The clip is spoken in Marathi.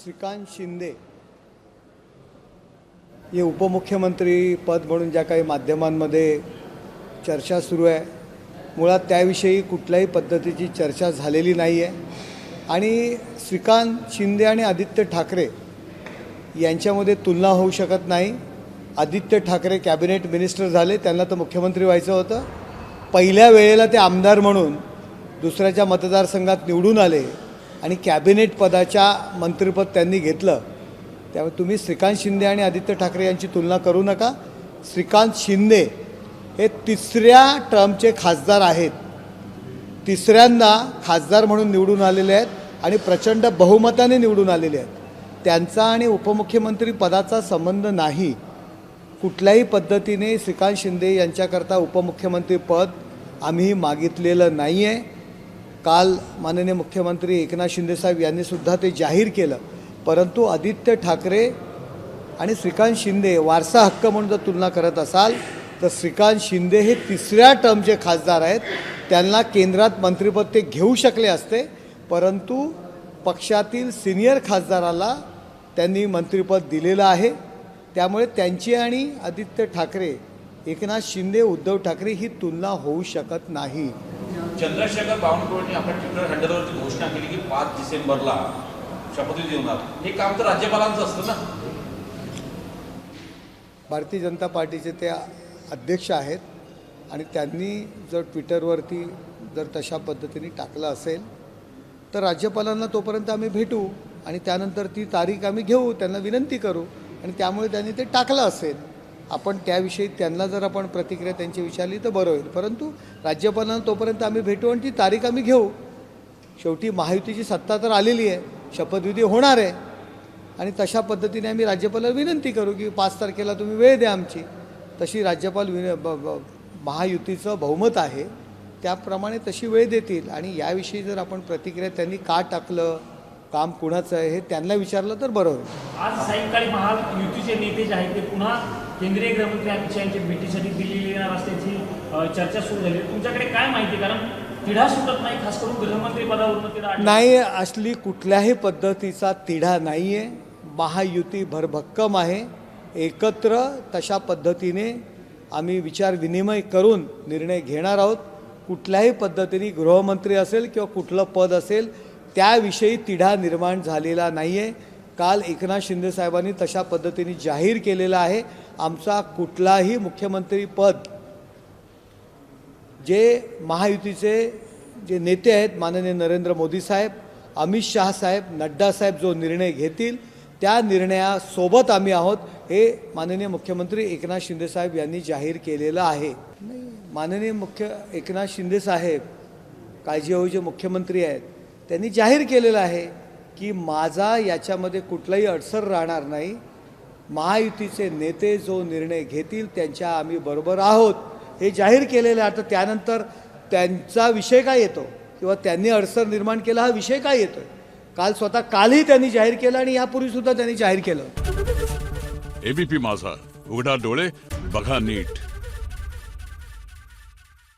श्रीकांत शिंदे हे उपमुख्यमंत्री पद म्हणून ज्या काही माध्यमांमध्ये चर्चा सुरू आहे, मुळात त्याविषयी कुठल्याही पद्धतीची चर्चा झालेली नाही आहे आणि श्रीकांत शिंदे आणि आदित्य ठाकरे यांच्यामध्ये तुलना होऊ शकत नाही। आदित्य ठाकरे कॅबिनेट मिनिस्टर झाले, त्यांना तर मुख्यमंत्री व्हायचं होतं। पहिल्या वेळेला ते आमदार म्हणून दुसऱ्याच्या मतदारसंघात निवडून आले आणि कॅबिनेट पदाच्या मंत्रिपद त्यांनी घेतलं। त्यामुळे तुम्ही श्रीकांत शिंदे आणि आदित्य ठाकरे यांची तुलना करू नका। श्रीकांत शिंदे हे तिसऱ्या टर्मचे खासदार आहेत, तिसऱ्यांदा खासदार म्हणून निवडून आलेले आहेत आणि प्रचंड बहुमताने निवडून आलेले आहेत। त्यांचा आणि उपमुख्यमंत्री पदाचा संबंध नाही। कुठल्याही पद्धतीने श्रीकांत शिंदे यांच्याकरता उपमुख्यमंत्री पद आम्ही मागितलेलं नाही आहे। काल माननीय मुख्यमंत्री एकनाथ शिंदे साहेब यांनी सुद्धा ते जाहीर केलं, परंतु आदित्य ठाकरे आणि श्रीकांत शिंदे वारसा हक्क म्हणून जर तुलना करत असाल तर श्रीकांत शिंदे हे तिसऱ्या टर्मचे खासदार आहेत। त्यांना केंद्रात मंत्रिपद ते घेऊ शकले असते, परंतु पक्षातील सिनियर खासदाराला त्यांनी मंत्रिपद दिलेलं आहे। त्यामुळे त्यांची आणि आदित्य ठाकरे, एकनाथ शिंदे, उद्धव ठाकरे ही तुलना होऊ शकत नाही। चंद्रशेखर बावनकुळेंनी आपल्या ट्विटर हँडलवरती घोषणा केली की 5 डिसेंबरला शपथविधी होणार। हे काम तर राज्यपालांचं असतं ना। भारतीय जनता पार्टीचे ते अध्यक्ष आहेत आणि त्यांनी जर ट्विटरवरती जर तशा पद्धतीने टाकलं असेल तर राज्यपालांना तोपर्यंत आम्ही भेटू आणि त्यानंतर ती तारीख आम्ही घेऊ, त्यांना विनंती करू आणि त्यामुळे त्यांनी ते टाकलं असेल। आपण त्याविषयी त्यांना जर आपण प्रतिक्रिया त्यांची विचारली तर बरं होईल, परंतु राज्यपालांना तोपर्यंत आम्ही भेटू आणि ती तारीख आम्ही घेऊ। शेवटी महायुतीची सत्ता तर आलेली आहे, शपथविधी होणार आहे आणि तशा पद्धतीने आम्ही राज्यपालाला विनंती करू की 5 तारखेला तुम्ही वेळ द्या आमची। तशी राज्यपाल महायुतीचं बहुमत आहे, त्याप्रमाणे तशी वेळ देतील आणि याविषयी जर आपण प्रतिक्रिया त्यांनी का टाकलं, काम कुणाचं आहे हे त्यांना विचारलं तर बरं होईल। आज सायंकाळी महायुतीचे नेते जे आहेत ते पुन्हा केंद्रीय गृहमंत्री अमित शहा यांच्या भेटीसाठी दिल्लीला येणार असल्याची चर्चा सुरू झाली। तुमच्याकडे काय माहिती, कारण तिढा सुटत नाही, खास करून गृहमंत्री पदावरून तिढा नाही, असली कुठल्याही पद्धतीचा तिढा नाही आहे। महायुती भरभक्कम आहे, एकत्र तशा पद्धतीने आम्ही विचार विनिमय करून निर्णय घेणार आहोत। कुठल्याही पद्धतीने गृहमंत्री असेल किंवा कुठलं पद असेल त्याविषयी तिढा निर्माण झालेला नाही आहे। काल एकनाथ शिंदे साहेबांनी तशा पद्धतीने जाहीर केलेलं आहे, आमचा कुठलाही मुख्यमंत्री पद जे महायुतीचे जे नेते आहेत माननीय नरेंद्र मोदी साहेब, अमित शहा साहेब, नड्डा साहेब जो निर्णय घेतील त्या निर्णयासोबत आम्ही आहोत, हे माननीय मुख्यमंत्री एकनाथ शिंदे साहेब यांनी जाहीर केलेलं आहे। माननीय एकनाथ शिंदे साहेब काळजीवाहू जे मुख्यमंत्री आहेत त्यांनी जाहीर केलेलं आहे की माझा याच्यामध्ये कुठलाही अडसर राहणार नाही। महायुतीचे नेते जो निर्णय घेतील त्यांच्या आम्ही बरोबर आहोत, हे जाहीर केलेलं आहे। आता त्यानंतर त्यांचा विषय काय येतो किंवा त्यांनी अडसर निर्माण केला हा विषय काय येतो, कालही त्यांनी जाहीर केलं आणि यापूर्वी सुद्धा त्यांनी जाहीर केलं। एबीपी माझा, उघडा डोळे बघा नीट।